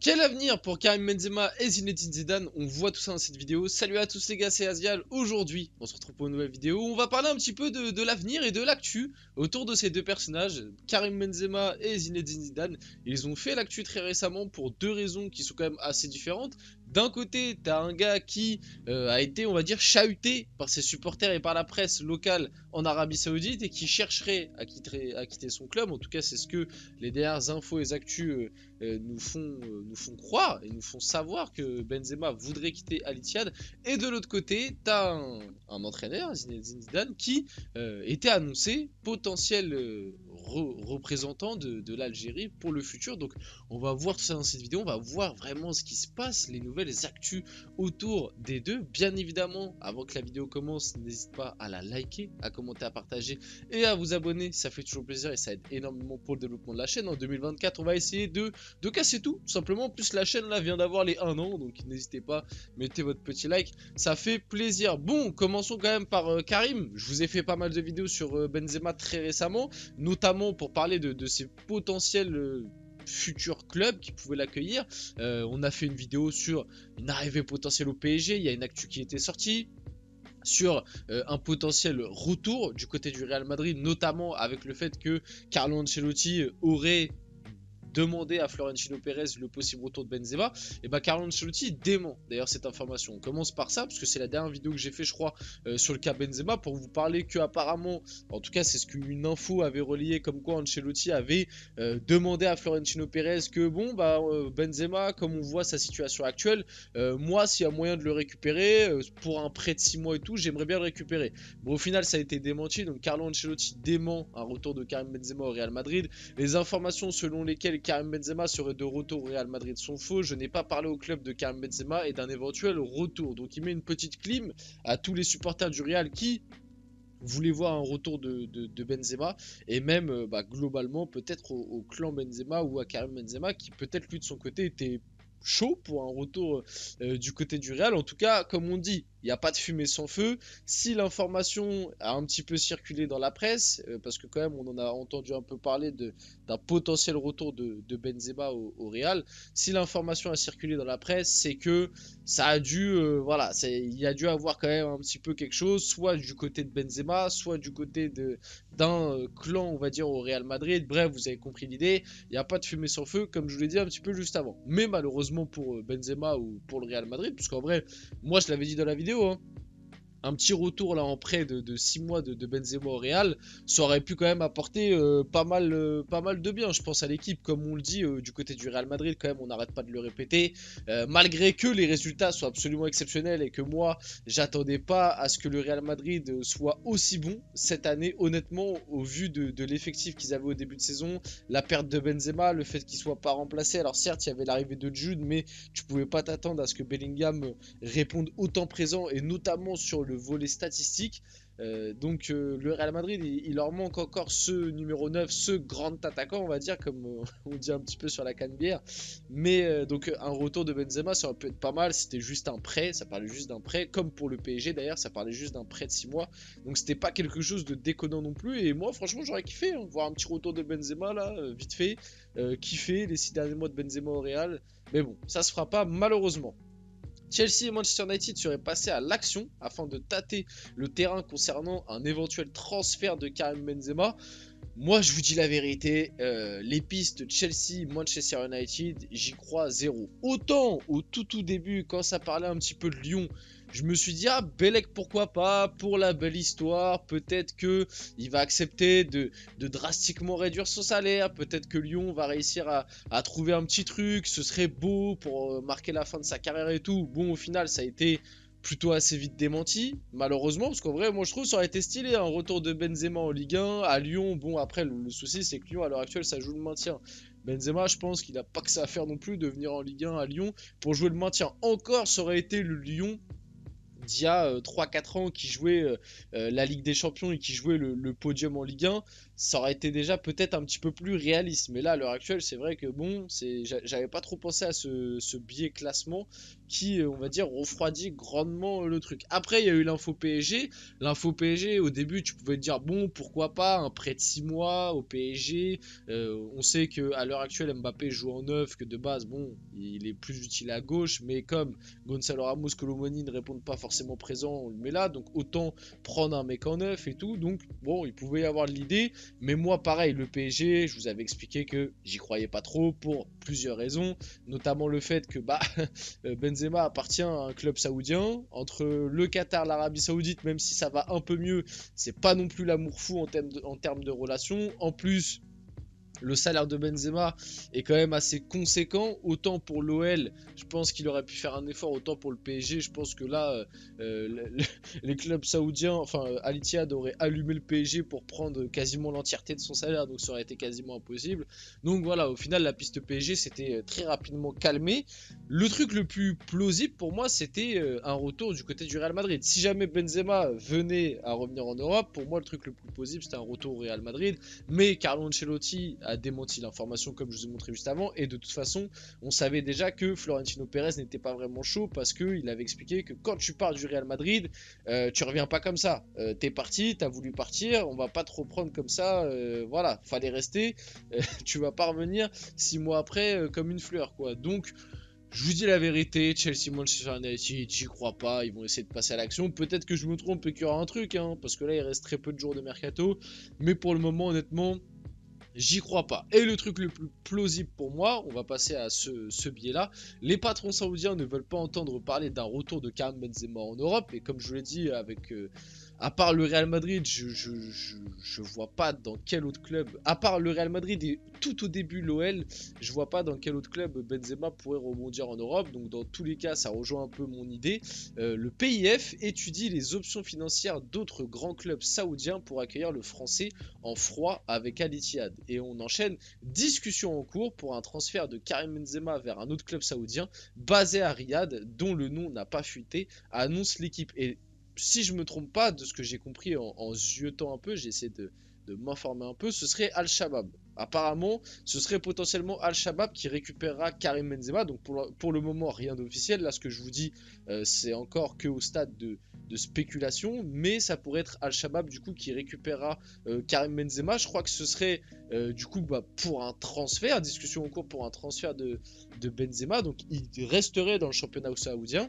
Quel avenir pour Karim Benzema et Zinedine Zidane? On voit tout ça dans cette vidéo. Salut à tous les gars, c'est Azial. Aujourd'hui, on se retrouve pour une nouvelle vidéo où on va parler un petit peu de l'avenir et de l'actu autour de ces deux personnages, Karim Benzema et Zinedine Zidane. Ils ont fait l'actu très récemment pour deux raisons qui sont quand même assez différentes. D'un côté, t'as un gars qui a été, on va dire, chahuté par ses supporters et par la presse locale en Arabie Saoudite et qui chercherait à quitter son club. En tout cas, c'est ce que les dernières infos et actus nous font croire et nous font savoir que Benzema voudrait quitter Al Ittihad. Et de l'autre côté, t'as un entraîneur, Zinedine Zidane, qui était annoncé potentiel représentant de l'Algérie pour le futur. Donc on va voir tout ça dans cette vidéo, on va voir vraiment ce qui se passe, les nouvelles actus autour des deux. Bien évidemment, avant que la vidéo commence, n'hésite pas à la liker, à commenter, à partager et à vous abonner, ça fait toujours plaisir et ça aide énormément pour le développement de la chaîne. En 2024, on va essayer de casser tout simplement. En plus, la chaîne là vient d'avoir les 1 an, donc n'hésitez pas, mettez votre petit like, ça fait plaisir. Bon, commençons quand même par Karim. Je vous ai fait pas mal de vidéos sur Benzema très récemment, notamment pour parler de ses potentiels futur club qui pouvait l'accueillir. On a fait une vidéo sur une arrivée potentielle au PSG, il y a une actu qui était sortie sur un potentiel retour du côté du Real Madrid, notamment avec le fait que Carlo Ancelotti aurait demandé à Florentino Pérez le possible retour de Benzema. Et bah Carlo Ancelotti dément d'ailleurs cette information. On commence par ça parce que c'est la dernière vidéo que j'ai fait, je crois, sur le cas Benzema, pour vous parler que apparemment, en tout cas c'est ce qu'une info avait relayé, comme quoi Ancelotti avait demandé à Florentino Pérez que bon bah Benzema, comme on voit sa situation actuelle, moi s'il y a moyen de le récupérer pour un prêt de 6 mois et tout, j'aimerais bien le récupérer. Bon, au final ça a été démenti, donc Carlo Ancelotti dément un retour de Karim Benzema au Real Madrid. Les informations selon lesquelles Karim Benzema serait de retour au Real Madrid sont faux. Je n'ai pas parlé au club de Karim Benzema et d'un éventuel retour. Donc il met une petite clim à tous les supporters du Real qui voulaient voir un retour de Benzema, et même globalement peut-être au clan Benzema ou à Karim Benzema qui peut-être lui de son côté était chaud pour un retour du côté du Real. En tout cas, comme on dit, il n'y a pas de fumée sans feu. Si l'information a un petit peu circulé dans la presse, parce que quand même on en a entendu un peu parler d'un potentiel retour de Benzema au Real, si l'information a circulé dans la presse, c'est que ça a dû, il y a dû avoir quand même un petit peu quelque chose, soit du côté de Benzema, soit du côté d'un clan, on va dire, au Real Madrid. Bref, vous avez compris l'idée, il n'y a pas de fumée sans feu, comme je vous l'ai dit un petit peu juste avant. Mais malheureusement pour Benzema ou pour le Real Madrid, puisqu'en vrai, moi je l'avais dit dans la vidéo, un petit retour là en prêt de 6 mois de Benzema au Real, ça aurait pu quand même apporter pas mal de bien, je pense, à l'équipe. Comme on le dit du côté du Real Madrid, quand même, on n'arrête pas de le répéter, malgré que les résultats soient absolument exceptionnels et que moi j'attendais pas à ce que le Real Madrid soit aussi bon cette année, honnêtement, au vu de l'effectif qu'ils avaient au début de saison, la perte de Benzema, le fait qu'il soit pas remplacé. Alors certes il y avait l'arrivée de Jude, mais tu pouvais pas t'attendre à ce que Bellingham réponde autant présent, et notamment sur le volet statistique. Donc le Real Madrid, il leur manque encore ce numéro 9, ce grand attaquant, on va dire, comme on dit un petit peu sur la canne-bière. Mais donc un retour de Benzema, ça aurait pu être pas mal. C'était juste un prêt, ça parlait juste d'un prêt, comme pour le PSG d'ailleurs, ça parlait juste d'un prêt de 6 mois. Donc c'était pas quelque chose de déconnant non plus. Et moi franchement j'aurais kiffé voir un petit retour de Benzema là, vite fait, kiffer les 6 derniers mois de Benzema au Real. Mais bon, ça se fera pas malheureusement. Chelsea et Manchester United seraient passés à l'action afin de tâter le terrain concernant un éventuel transfert de Karim Benzema. Moi je vous dis la vérité, les pistes Chelsea, Manchester United, j'y crois zéro. Autant au tout début, quand ça parlait un petit peu de Lyon, je me suis dit, ah Bellec pourquoi pas, pour la belle histoire, peut-être que il va accepter de drastiquement réduire son salaire, peut-être que Lyon va réussir à trouver un petit truc, ce serait beau pour marquer la fin de sa carrière et tout. Bon, au final ça a été plutôt assez vite démenti, malheureusement, parce qu'en vrai, moi je trouve que ça aurait été stylé, un retour de Benzema en Ligue 1, à Lyon. Bon, après, le souci, c'est que Lyon, à l'heure actuelle, ça joue le maintien. Benzema, je pense qu'il n'a pas que ça à faire non plus de venir en Ligue 1 à Lyon pour jouer le maintien. Encore, ça aurait été le Lyon d'il y a 3-4 ans qui jouait la Ligue des Champions et qui jouait le podium en Ligue 1, ça aurait été déjà peut-être un petit peu plus réaliste. Mais là, à l'heure actuelle, c'est vrai que bon, j'avais pas trop pensé à ce biais classement qui, on va dire, refroidit grandement le truc. Après, il y a eu l'info PSG. L'info PSG, au début, tu pouvais te dire, bon, pourquoi pas un prêt de 6 mois au PSG. On sait qu'à l'heure actuelle, Mbappé joue en neuf, que de base, bon, il est plus utile à gauche. Mais comme Gonzalo Ramos, Colomoni ne répondent pas forcément présents, on le met là. Donc autant prendre un mec en neuf et tout. Donc bon, il pouvait y avoir de l'idée. Mais moi, pareil, le PSG, je vous avais expliqué que j'y croyais pas trop pour plusieurs raisons. Notamment le fait que bah, Benzema appartient à un club saoudien. Entre le Qatar, l'Arabie Saoudite, même si ça va un peu mieux, c'est pas non plus l'amour fou en termes de relations. En plus, le salaire de Benzema est quand même assez conséquent, autant pour l'OL, je pense qu'il aurait pu faire un effort, autant pour le PSG, je pense que là, les clubs saoudiens, enfin Al Ittihad aurait allumé le PSG pour prendre quasiment l'entièreté de son salaire, donc ça aurait été quasiment impossible. Donc voilà, au final, la piste PSG s'était très rapidement calmée. Le truc le plus plausible pour moi, c'était un retour du côté du Real Madrid. Si jamais Benzema venait à revenir en Europe, pour moi, le truc le plus plausible, c'était un retour au Real Madrid, mais Carlo Ancelotti a démenti l'information comme je vous ai montré juste avant, et de toute façon on savait déjà que Florentino Pérez n'était pas vraiment chaud parce qu'il avait expliqué que quand tu pars du Real Madrid, tu reviens pas comme ça, t'es parti, t'as voulu partir, on va pas te reprendre comme ça, voilà, fallait rester, tu vas pas revenir 6 mois après comme une fleur quoi. Donc je vous dis la vérité, Chelsea, Manchester United, j'y crois pas, ils vont essayer de passer à l'action. Peut-être que je me trompe et qu'il y aura un truc, hein, parce que là il reste très peu de jours de mercato, mais pour le moment honnêtement, j'y crois pas. Et le truc le plus plausible pour moi, on va passer à ce biais-là. Les patrons saoudiens ne veulent pas entendre parler d'un retour de Karim Benzema en Europe. Et comme je vous l'ai dit, à part le Real Madrid, je vois pas dans quel autre club, à part le Real Madrid et tout au début l'OL, je vois pas dans quel autre club Benzema pourrait rebondir en Europe. Donc dans tous les cas, ça rejoint un peu mon idée. Le PIF étudie les options financières d'autres grands clubs saoudiens pour accueillir le français en froid avec Al Ittihad. Et on enchaîne, discussion en cours pour un transfert de Karim Benzema vers un autre club saoudien basé à Riyad, dont le nom n'a pas fuité, annonce l'équipe. Et si je me trompe pas, de ce que j'ai compris en ziotant un peu, j'ai essayé de m'informer un peu, ce serait Al-Shabaab. Apparemment, ce serait potentiellement Al-Shabaab qui récupérera Karim Benzema. Donc pour le moment, rien d'officiel. Là, ce que je vous dis, c'est encore que au stade de spéculation. Mais ça pourrait être Al-Shabaab du coup qui récupérera Karim Benzema. Je crois que ce serait du coup pour un transfert, discussion en cours pour un transfert de Benzema. Donc il resterait dans le championnat saoudien,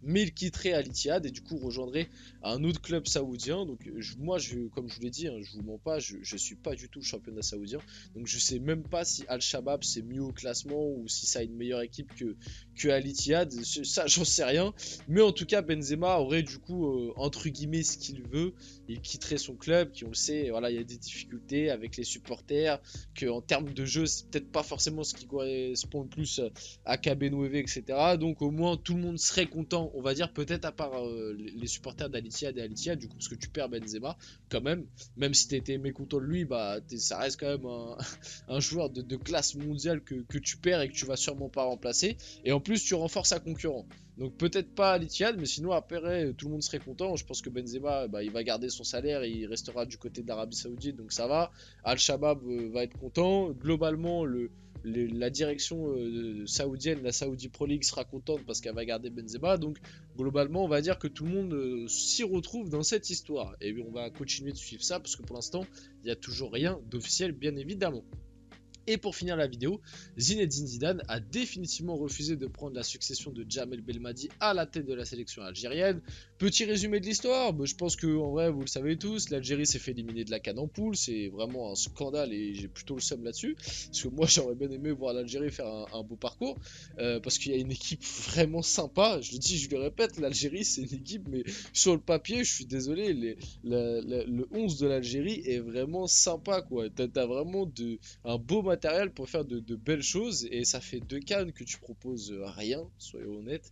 mais il quitterait Al Ittihad et du coup rejoindrait un autre club saoudien. Donc moi, comme je vous l'ai dit, hein, je vous mens pas, je suis pas du tout le championnat saoudien, donc je sais même pas si Al-Shabaab c'est mieux au classement ou si ça a une meilleure équipe que Al Ittihad, ça j'en sais rien. Mais en tout cas, Benzema aurait du coup entre guillemets ce qu'il veut, il quitterait son club qui, on le sait, voilà, il y a des difficultés avec les supporters, que en termes de jeu c'est peut-être pas forcément ce qui correspond le plus à KB9, etc. Donc au moins tout le monde serait content, on va dire, peut-être à part les supporters d'Al Ittihad et Al Ittihad, du coup, parce que tu perds Benzema quand même si t'étais mécontent de lui, bah ça reste quand même un joueur de classe mondiale que tu perds et que tu vas sûrement pas remplacer, et en plus tu renforces un concurrent. Donc peut-être pas Al Ittihad, mais sinon après tout le monde serait content. Je pense que Benzema, il va garder son salaire et il restera du côté de l'Arabie Saoudite, donc ça va. Al-Shabaab va être content. Globalement, la direction saoudienne, la Saudi Pro League, sera contente parce qu'elle va garder Benzema. Donc globalement, on va dire que tout le monde s'y retrouve dans cette histoire. Et on va continuer de suivre ça parce que pour l'instant, il n'y a toujours rien d'officiel, bien évidemment. Et pour finir la vidéo, Zinedine Zidane a définitivement refusé de prendre la succession de Djamel Belmadi à la tête de la sélection algérienne. Petit résumé de l'histoire, je pense que en vrai vous le savez tous, l'Algérie s'est fait éliminer de la CAN en poule, c'est vraiment un scandale et j'ai plutôt le seum là-dessus, parce que moi j'aurais bien aimé voir l'Algérie faire un beau parcours, parce qu'il y a une équipe vraiment sympa, je le dis, je le répète, l'Algérie c'est une équipe, mais sur le papier, je suis désolé, le 11 de l'Algérie est vraiment sympa quoi, t'as vraiment un beau matériel pour faire de belles choses, et ça fait 2 CAN que tu proposes rien, soyons honnêtes.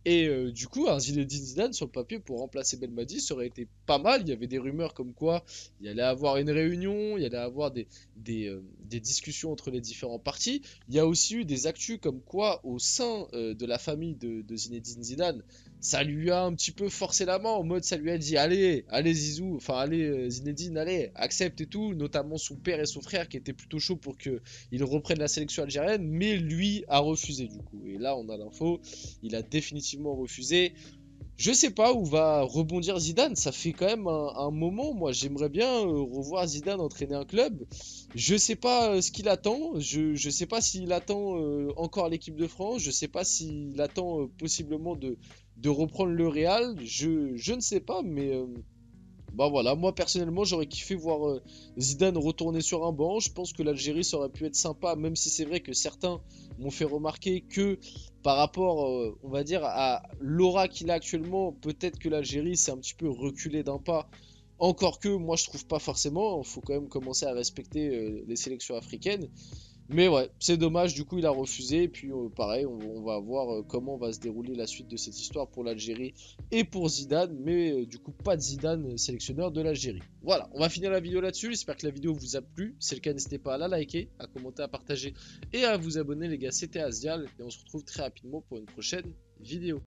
Et du coup, un Zinedine Zidane sur le papier pour remplacer Belmadi, ça aurait été pas mal. Il y avait des rumeurs comme quoi il y allait avoir une réunion, il y allait avoir des discussions entre les différents partis. Il y a aussi eu des actus comme quoi au sein de la famille de Zinedine Zidane, ça lui a un petit peu forcé la main en mode ça lui a dit allez, allez Zizou, enfin allez Zinedine, allez, accepte et tout, notamment son père et son frère qui étaient plutôt chauds pour qu'il reprenne la sélection algérienne, mais lui a refusé du coup. Et là on a l'info, il a définitivement refusé. Je sais pas où va rebondir Zidane, ça fait quand même un moment. Moi, j'aimerais bien revoir Zidane entraîner un club. Je sais pas ce qu'il attend. Je sais pas s'il attend encore l'équipe de France. Je sais pas s'il attend possiblement de reprendre le Real. Je ne sais pas, mais bah voilà, moi personnellement j'aurais kiffé voir Zidane retourner sur un banc. Je pense que l'Algérie ça aurait pu être sympa, même si c'est vrai que certains m'ont fait remarquer que par rapport, on va dire, à l'aura qu'il a actuellement, peut-être que l'Algérie s'est un petit peu reculé d'un pas. Encore que moi je trouve pas forcément, il faut quand même commencer à respecter les sélections africaines. Mais ouais, c'est dommage, du coup il a refusé. Et puis pareil, on va voir comment va se dérouler la suite de cette histoire pour l'Algérie et pour Zidane. Mais du coup, pas de Zidane sélectionneur de l'Algérie. Voilà, on va finir la vidéo là-dessus. J'espère que la vidéo vous a plu. Si c'est le cas, n'hésitez pas à la liker, à commenter, à partager et à vous abonner les gars. C'était Asdial et on se retrouve très rapidement pour une prochaine vidéo.